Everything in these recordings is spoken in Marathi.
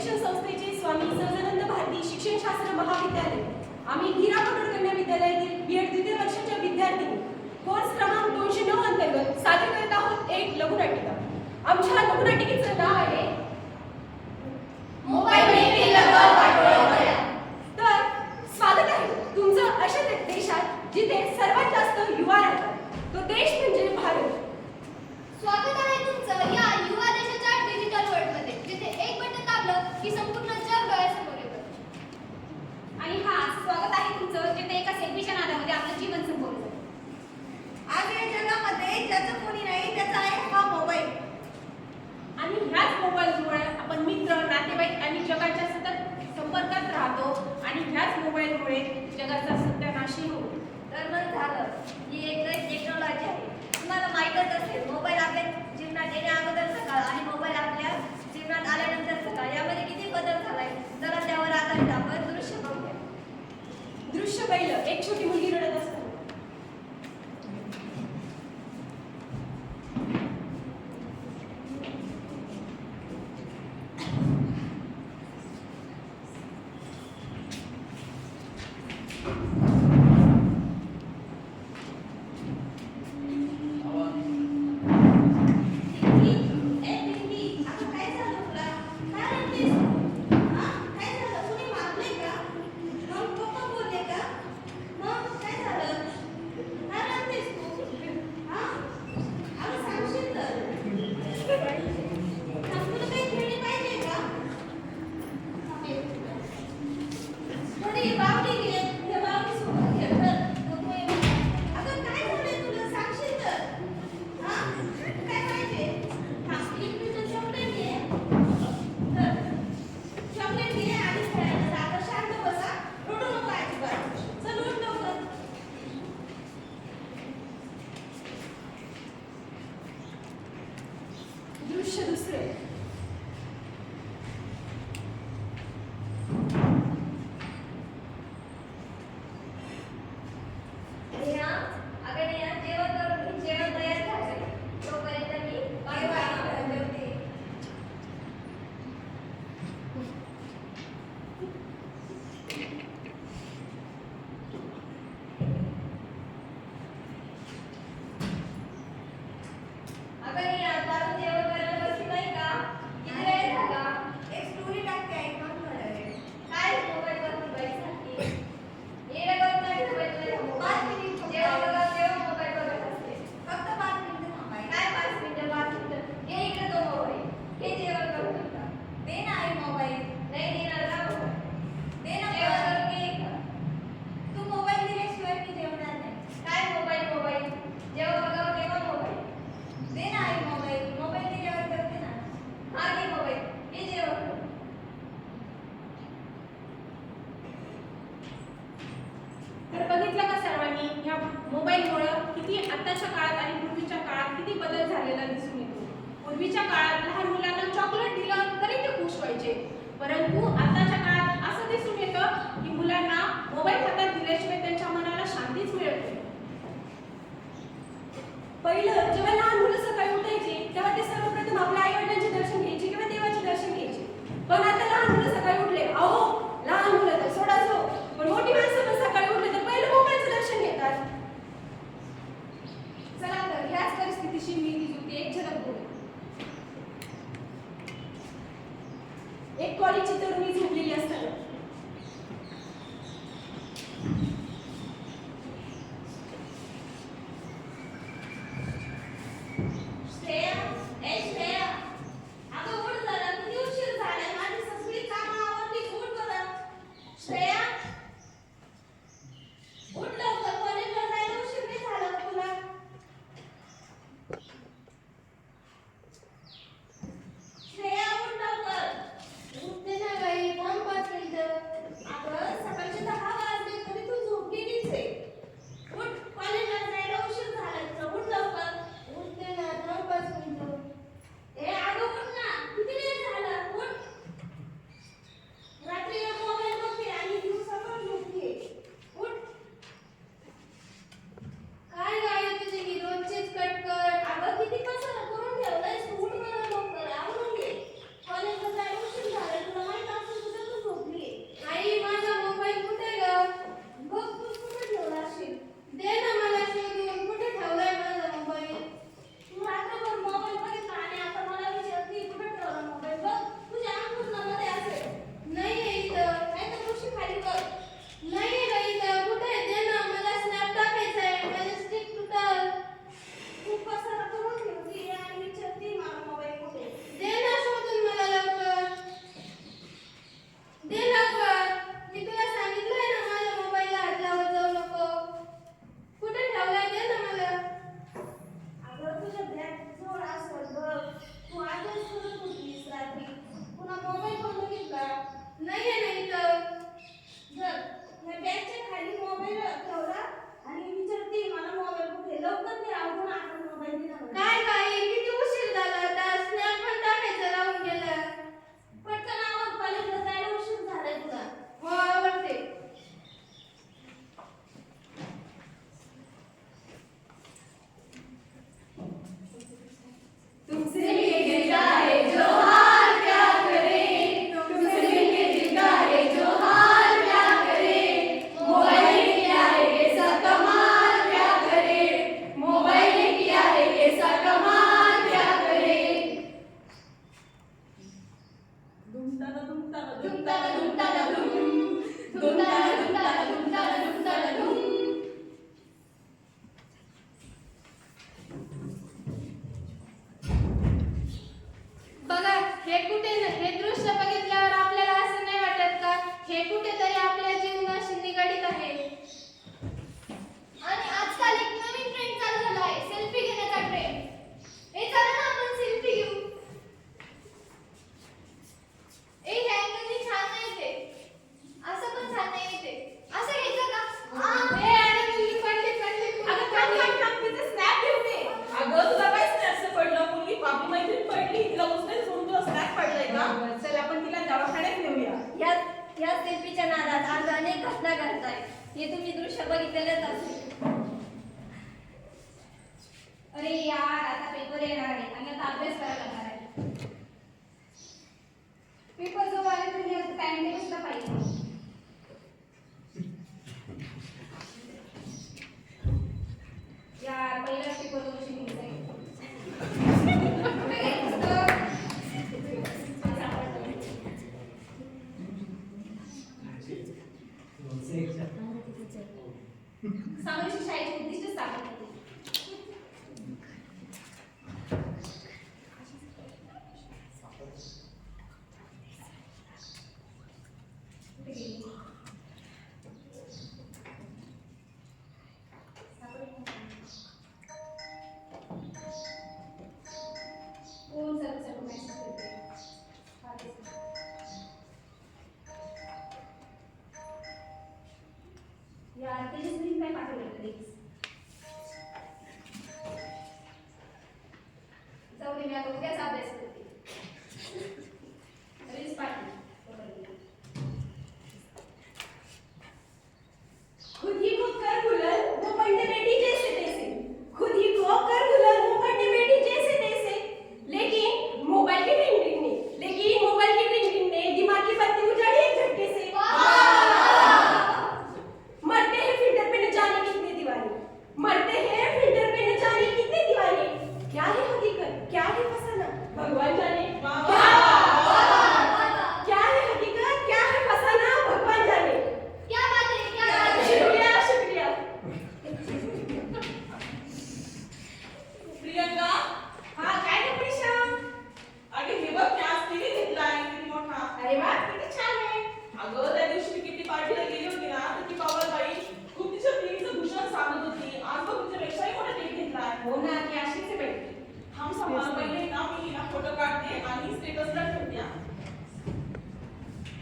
शिक्षण संस्थेचे स्वामी सहजानंद भारती शिक्षणशास्त्र महाविद्यालय आम्ही हीरा पटोळे कन्या विद्यालयातील B.Ed द्वितीय वर्षाच्या विद्यार्थिनी कोर्स क्रमांक 209 अंतर्गत सादर करत आहोत एक लघुनाटिका. आमच्या लघुनाटिकेचं नाव आहे तर स्वागत आहे तुमचं अशा देशात जिथे सर्वात जास्त युवा राहतात. तो देश म्हणजे भारत. स्वागत आहे तुमचं या युवा देशाच्या डिजिटल वर्ल्डमध्ये जिथे एक बटन दाबलं की संपूर्ण जग डोळ्यासमोर येतं. आणि स्वागत आहे तुमचं जिथे एका सेल्फीच्या नादामध्ये आपलं जीवन संपवलं जातं. आज या जगामध्ये ज्याचं कोणी नाही त्याचा आहे हा मोबाईल. आणि ह्याच मोबाईलमुळे आपण मित्र नातेवाईक आणि जगाच्या सतत संपर्कात राहतो आणि ह्याच मोबाईलमुळे जगाचा सत्यानाशही होतो. तर मग झालं ही एक टेक्नॉलॉजी आहे. तुम्हाला माहीतच असेल मोबाईल आपल्या जीवनात येण्या अगोदरचा काळ आणि मोबाईल आपल्या जीवनात आल्यानंतरचा काळ यामध्ये किती बदल झालाय. तर त्यावर आधारित आपण दृश्य बघूया. दृश्य पहिलं, एक छोटी मुलगी रडत असते. दृश्य दुसरे, जेवण तयार झालं तोपर्यंत मी जेवते. तर बघितलं का सर्वांनी ह्या मोबाईलमुळे किती आताच्या काळात आणि पूर्वीच्या काळात किती बदल झालेला दिसून येतो. पूर्वीच्या काळात लहान मुलांना चॉकलेट दिलं तरी ते खुश व्हायचे, परंतु आताच्या काळात असं दिसून येतं की मुलांना मोबाईल हातात दिल्याशिवाय त्यांच्या मनाला शांतीच मिळत नाही. पहिलं जेव्हा लहान मुलं सकाळी उठायचे तेव्हा ते सर्वप्रथम आपल्या आई वडिलांचे दर्शन घ्यायचे किंवा देवाचे दर्शन घ्यायचे. पण आता लहान मुलं सकाळी उठले, अहो लहान मुलं तर सोडा सो, पण मोठी माणसं पण सकाळी उठले तर पहिलं मोबाईलचं दर्शन घेतात. चला तर ह्याच परिस्थितीशी मी जुळते एक झलक बघू. एक कॉलेजची तरुणी झोपलेली असताना उठते ना बाई, थांब 5 मिनिटं. धुमताला धुमताला धुम धुमताला धुमताला धुमताला धुमताला धुम. बघा हे हे दृश्य बघितल्यावर आपल्याला असं नाही वाटत का हे कुठेतरी आपल्या जीवनाशी निगडीत आहे. आणि आजकाल एक नवीन ट्रेंड चालू झाला आहे, सेल्फी घेण्याचा ट्रेंड. ए चला ना आपण सेल्फी घेऊ. ए हे अँगलनी छान नाही ते. असं पण छान नाही ते. असं घ्यायचं का? ए आणि मुलगी पडली. अगं थांब तिचं स्नॅप घेऊ दे. अगं तुला काय स्नॅपचं पडलं? मुलगी आपली मैत्रीण पडली, तिला उचलून सोडून तुला स्नॅप पडलाय का? चल आपण तिला दवाखान्यात नेऊया. या सेल्फीच्या नादात आज अनेक घटना घडत आहेत. हे तुम्ही दृश्य बघितलेलेच असेल. अरे यार आता पेपर येणार आहे आणि आता अभ्यास करायला लागणार आहे. पेपर जो आले तुम्ही आता टाइम टेबलला पाहिजे. यार पहिला पेपर वर्षी घ्यायचा आहे. कुठे गेली पुस्तक? सामाजिक शाळेची उद्दिष्ट स्थापन केली. कोण सर्व मॅसेज करते? यार तेजस्विनी काय पाठवलं प्लीज? जाऊ दे मी आता उद्याच अभ्यास करते. रील्स पाठव. खुद ही को कर बुलंद वो बनते बेटी जैसे तैसे. खुद ही को कर बुलंद वो बनते बेटी जैसे तैसे. लेकिन मोबाइल की टिंग ने दिमाग की बत्ती उजाड़ी एक झटके से. मरते हैं फिल्टर पे न जाने कितने दीवाने. क्या है हकीकत, क्या है फसाना, भगवान जाने. क्या है हकीकत, क्या है फसाना, भगवान जाने. क्या बात है. शुक्रिया. प्रियंका, हा काय रे प्रिशा? अगं हे बघ आज टीव्ही घेतलाय किती मोठा. अरे वा किती छान आहे. अगं त्या दिवशी मी किती पार्टीला गेली होती ना, तर ती बाई खूप तिच्या टीव्हीचं भूषण सांगत होती. आज बघ तुझ्यापेक्षाही मोठा टीव्ही घेतलाय. हो ना ती अशीच आहे बाई. थांब सांभाळ, पहिले ना मी ना फोटो काढते आणि स्टेटसला ठेवते.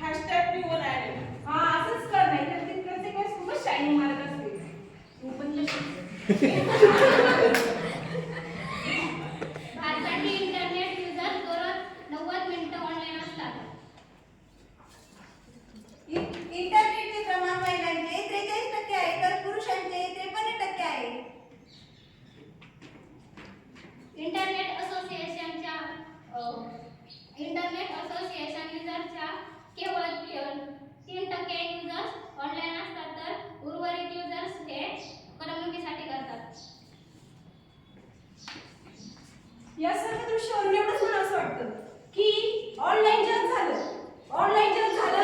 #new added. हा असंच कर नाही तर ते प्रत्येक खूपच शायनिंग मारत असते. तू पण तशी. भारतातील इंटरनेट युजर दररोज 90 मिनिटं ऑनलाईन असतात. इंटरनेटचे प्रमाण महिलांचे 43% आहे तर पुरुषांचे 53% आहे. इंटरनेट असोसिएशन युजरच्या केवळ 3% युजर्स ऑनलाईन असतात तर उर्वरित युजर्स हे करमणुकीसाठी करतात. या सर्व दृश्यावरून एवढंच मला असं वाटतं की ऑनलाईन जग झालं. ऑनलाईन जग झालं